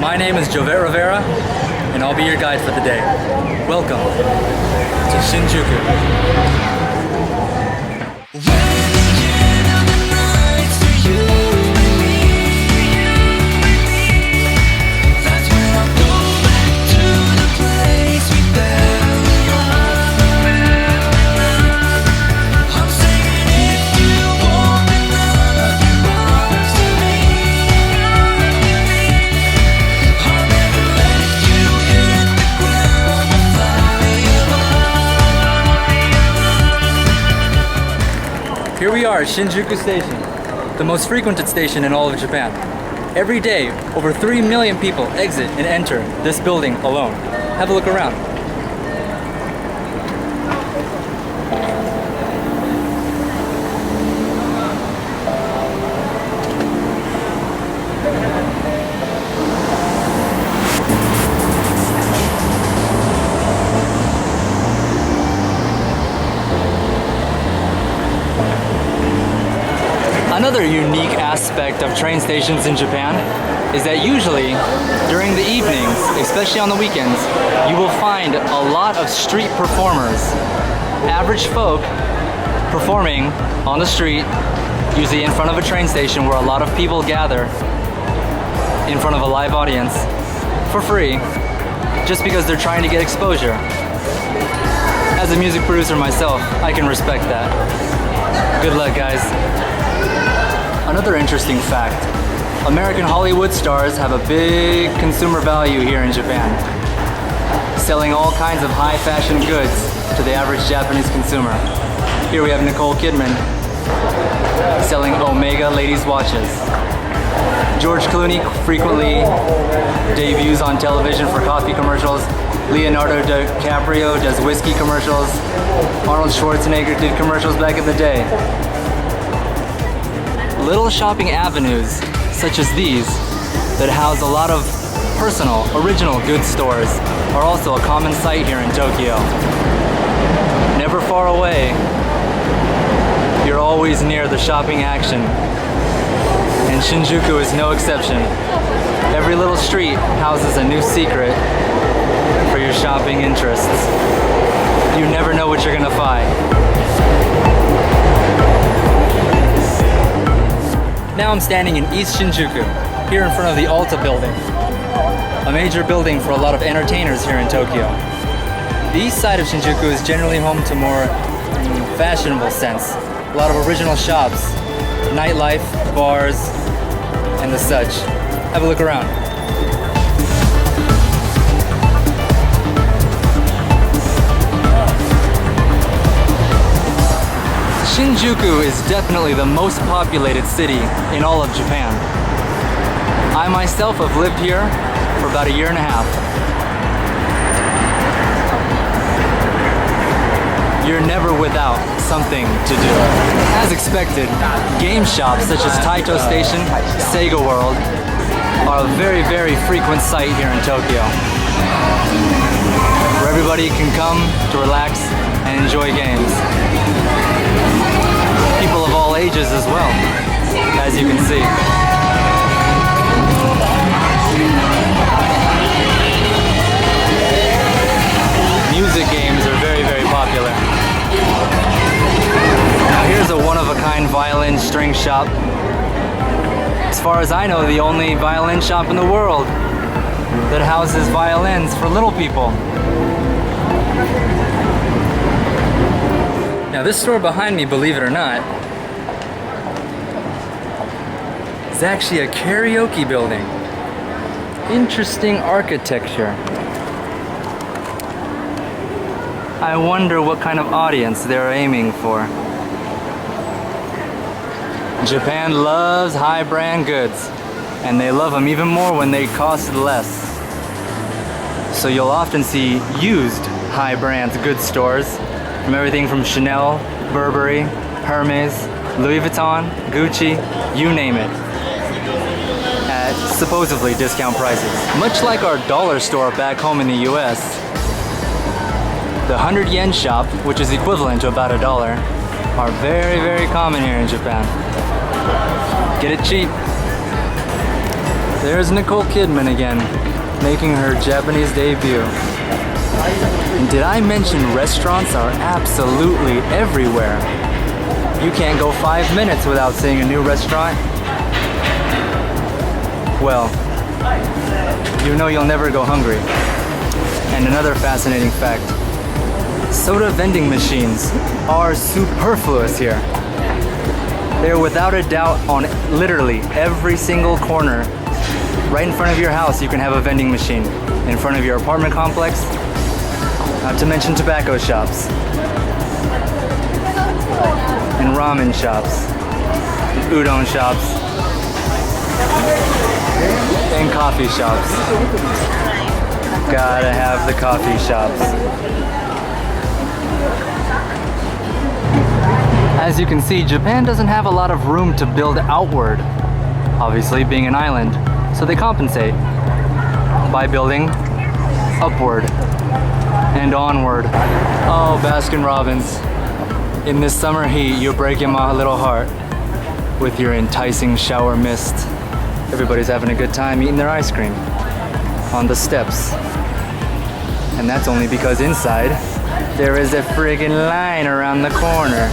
My name is Jovette Rivera, and I'll be your guide for the day. Welcome to Shinjuku. Here we are at Shinjuku Station, the most frequented station in all of Japan. Every day, over 3 million people exit and enter this building alone. Have a look around. Another unique aspect of train stations in Japan is that usually during the evenings, especially on the weekends, you will find a lot of street performers, average folk performing on the street, usually in front of a train station where a lot of people gather in front of a live audience for free, just because they're trying to get exposure. As a music producer myself, I can respect that. Good luck, guys. Another interesting fact, American Hollywood stars have a big consumer value here in Japan, selling all kinds of high fashion goods to the average Japanese consumer. Here we have Nicole Kidman selling Omega ladies watches. George Clooney frequently debuts on television for coffee commercials. Leonardo DiCaprio does whiskey commercials. Arnold Schwarzenegger did commercials back in the day. Little shopping avenues, such as these, that house a lot of personal, original goods stores, are also a common sight here in Tokyo. Never far away, you're always near the shopping action. And Shinjuku is no exception. Every little street houses a new secret for your shopping interests. You never know what you're gonna find. Now I'm standing in East Shinjuku, here in front of the Alta building, a major building for a lot of entertainers here in Tokyo. The east side of Shinjuku is generally home to more fashionable sense, a lot of original shops, nightlife, bars, and the such. Have a look around. Shinjuku is definitely the most populated city in all of Japan. I myself have lived here for about a year and a half. You're never without something to do. As expected, game shops such as Taito Station, Sega World are a very, very frequent sight here in Tokyo, where everybody can come to relax and enjoy games. People of all ages as well, as you can see. Music games are very, very popular. Now here's a one-of-a-kind violin string shop. As far as I know, the only violin shop in the world that houses violins for little people. Now this store behind me, believe it or not, is actually a karaoke building. Interesting architecture. I wonder what kind of audience they're aiming for. Japan loves high brand goods, and they love them even more when they cost less. So you'll often see used high brand goods stores, from everything from Chanel, Burberry, Hermes, Louis Vuitton, Gucci, you name it, at supposedly discount prices. Much like our dollar store back home in the US, the 100 yen shop, which is equivalent to about $1, are very, very common here in Japan. Get it cheap. There's Nicole Kidman again, making her Japanese debut. And did I mention restaurants are absolutely everywhere? You can't go 5 minutes without seeing a new restaurant. Well, you know you'll never go hungry. And another fascinating fact, soda vending machines are superfluous here. They're without a doubt on literally every single corner. Right in front of your house, you can have a vending machine. In front of your apartment complex, not to mention tobacco shops, and ramen shops, udon shops, and coffee shops. Gotta have the coffee shops. As you can see, Japan doesn't have a lot of room to build outward, obviously being an island, so they compensate by building upward and onward. Oh, Baskin-Robbins. In this summer heat, you're breaking my little heart with your enticing shower mist. Everybody's having a good time eating their ice cream on the steps. And that's only because inside there is a friggin' line around the corner.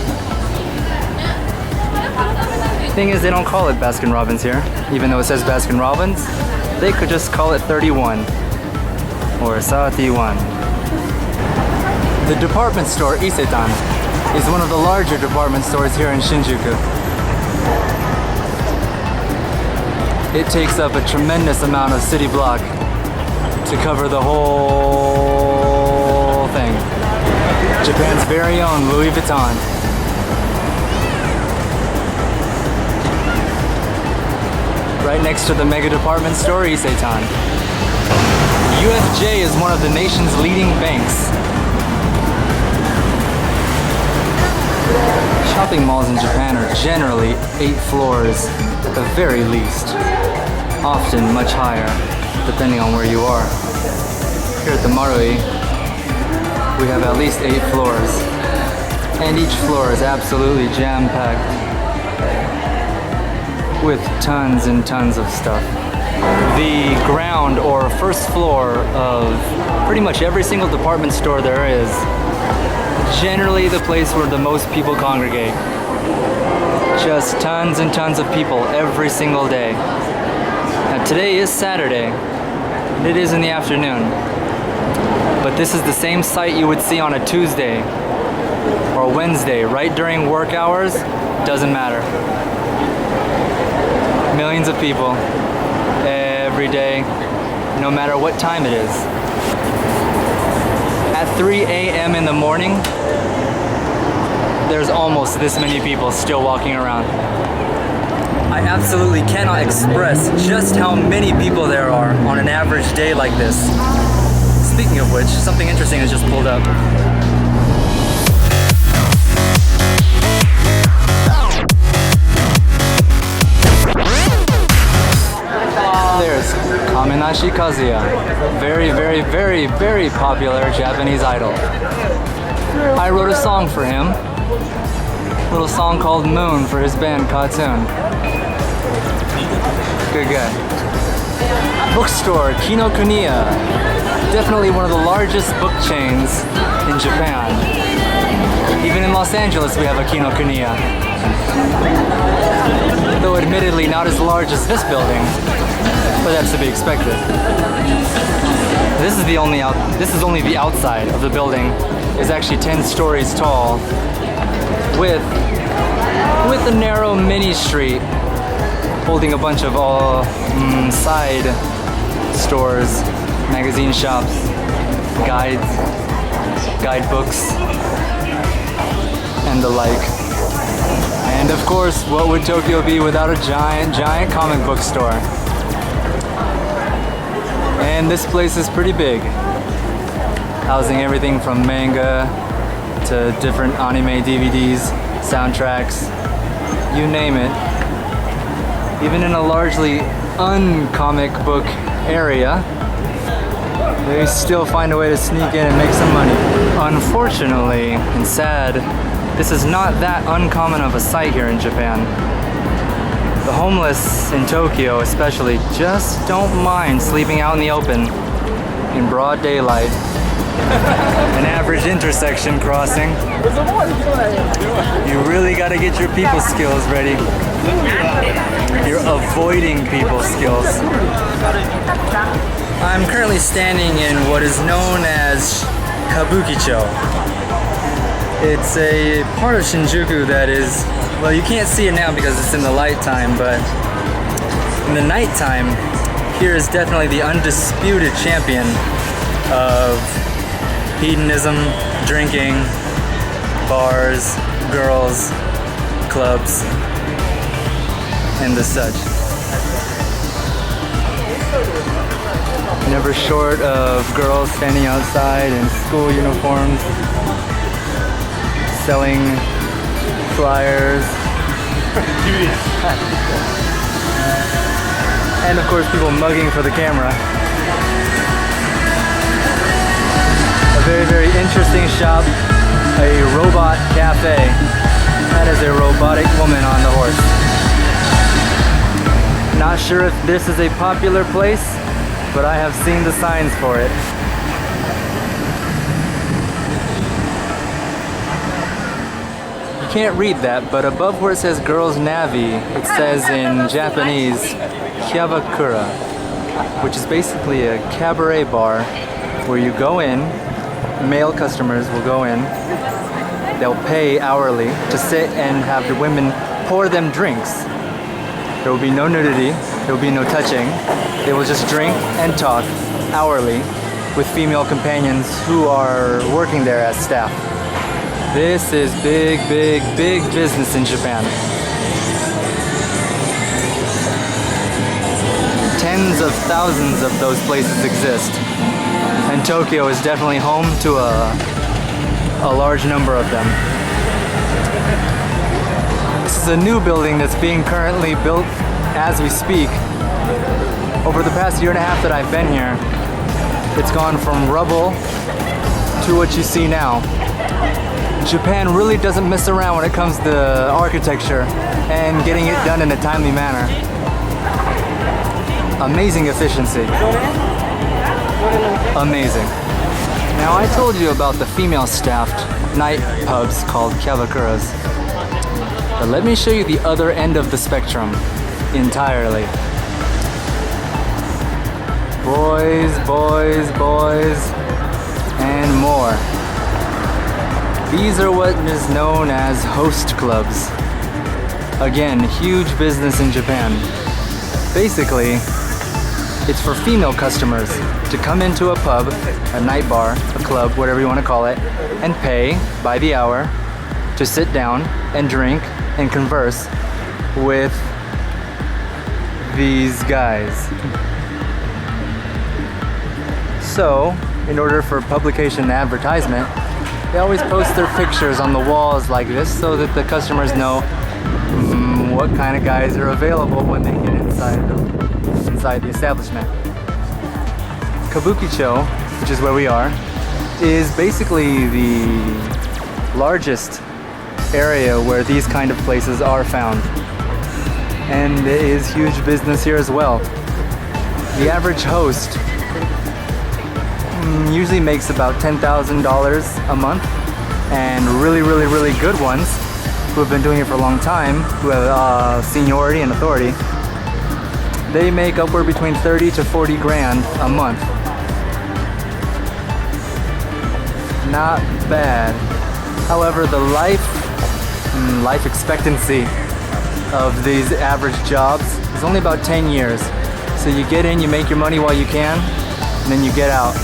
Thing is, they don't call it Baskin-Robbins here. Even though it says Baskin-Robbins, they could just call it 31 or 31. The department store Isetan is one of the larger department stores here in Shinjuku. It takes up a tremendous amount of city block to cover the whole thing. Japan's very own Louis Vuitton. Right next to the mega department store Isetan. UFJ is one of the nation's leading banks. Shopping malls in Japan are generally 8 floors at the very least, often much higher, depending on where you are. Here at the Marui, we have at least 8 floors, and each floor is absolutely jam-packed with tons and tons of stuff. The ground or first floor of pretty much every single department store there is generally the place where the most people congregate. Just tons and tons of people every single day. Now today is Saturday, and it is in the afternoon. But this is the same sight you would see on a Tuesday or Wednesday, right during work hours. Doesn't matter. Millions of people every day, no matter what time it is. At 3 a.m. in the morning, there's almost this many people still walking around. I absolutely cannot express just how many people there are on an average day like this. Speaking of which, something interesting has just pulled up. There's Kamenashi Kazuya, very popular Japanese idol. I wrote a song for him, a little song called Moon for his band KAT-TUN. Good guy. Bookstore Kinokuniya, definitely one of the largest book chains in Japan. Even in Los Angeles we have a Kinokuniya. Though admittedly not as large as this building, but that's to be expected. This is only the outside of the building. It's actually 10 stories tall, with a narrow mini street holding a bunch of side stores, magazine shops, guides, guidebooks, and the like. And of course, what would Tokyo be without a giant comic book store? And this place is pretty big, housing everything from manga to different anime DVDs, soundtracks, you name it. Even in a largely un-comic book area, they still find a way to sneak in and make some money. Unfortunately, and sad, this is not that uncommon of a sight here in Japan. The homeless in Tokyo especially just don't mind sleeping out in the open in broad daylight. An average intersection crossing. You really gotta get your people skills ready. You're avoiding people skills. I'm currently standing in what is known as Kabukicho. It's a part of Shinjuku that is, well, you can't see it now because it's in the light time, but in the nighttime, here is definitely the undisputed champion of hedonism, drinking, bars, girls, clubs, and the such. Never short of girls standing outside in school uniforms, selling flyers. And of course people mugging for the camera. A very, very interesting shop, a robot cafe. That is a robotic woman on the horse. Not sure if this is a popular place, but I have seen the signs for it. You can't read that, but above where it says Girls Navi, it says in Japanese, Kyabakura, which is basically a cabaret bar where you go in, male customers will go in, they'll pay hourly to sit and have the women pour them drinks. There will be no nudity, there will be no touching. They will just drink and talk hourly with female companions who are working there as staff. This is big, big, big business in Japan. Tens of thousands of those places exist. And Tokyo is definitely home to a large number of them. This is a new building that's being currently built as we speak. Over the past year and a half that I've been here, it's gone from rubble to what you see now. Japan really doesn't mess around when it comes to architecture and getting it done in a timely manner. Amazing efficiency. Amazing. Now I told you about the female staffed night pubs called Kabukuras. But let me show you the other end of the spectrum entirely. Boys, boys, boys, and more. These are what is known as host clubs. Again, huge business in Japan. Basically, it's for female customers to come into a pub, a night bar, a club, whatever you want to call it, and pay by the hour to sit down and drink and converse with these guys. So, in order for publication and advertisement, they always post their pictures on the walls like this so that the customers know what kind of guys are available when they get inside the establishment. Kabukicho, which is where we are, is basically the largest area where these kind of places are found. And it is huge business here as well. The average host usually makes about $10,000 a month, and really, really, really good ones who have been doing it for a long time, who have seniority and authority, they make upward between 30 to 40 grand a month. Not bad. However, the life expectancy of these average jobs is only about 10 years. So you get in, you make your money while you can, and then you get out.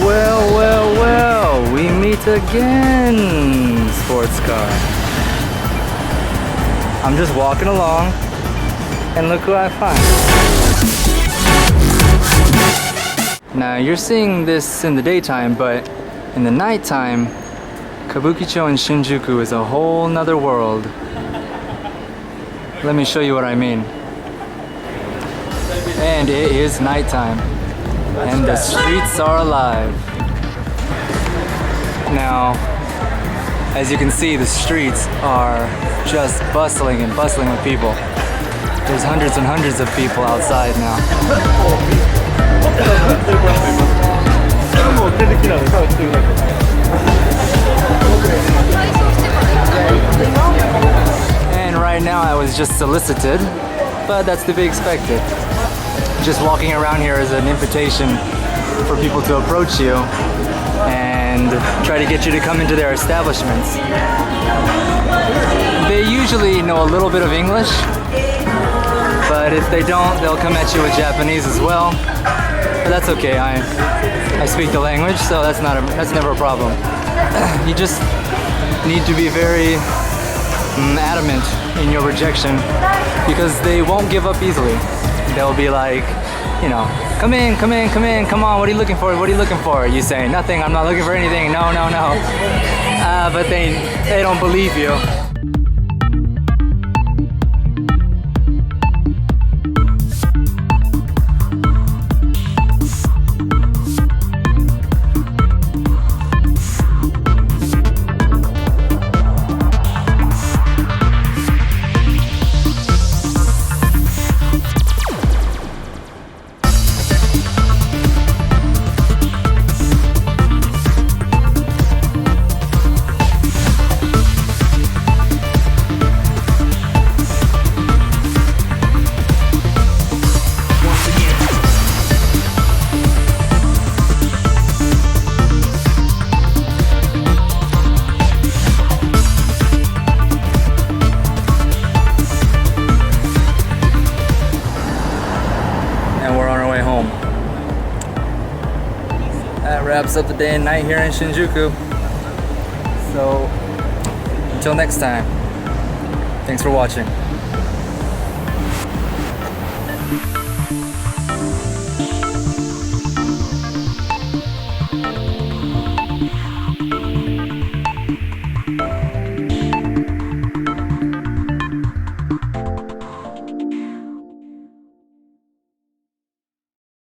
Well, well, well, we meet again, sports car. I'm just walking along, and look who I find. Now, you're seeing this in the daytime, but in the nighttime, Kabukicho in Shinjuku is a whole nother world. Let me show you what I mean. And it is nighttime, and the streets are alive. Now, as you can see, the streets are just bustling and bustling with people. There's hundreds and hundreds of people outside now. And right now I was just solicited, but that's to be expected. Just walking around here is an invitation for people to approach you and try to get you to come into their establishments. They usually know a little bit of English, but if they don't, they'll come at you with Japanese as well. But that's okay. I speak the language, so that's never a problem. You just need to be very adamant in your rejection because they won't give up easily. They'll be like, you know, come in, come in, come in, come on, what are you looking for? What are you looking for? You say, nothing, I'm not looking for anything, no, no, no. But they don't believe you. Wraps up the day and night here in Shinjuku. So until next time, thanks for watching.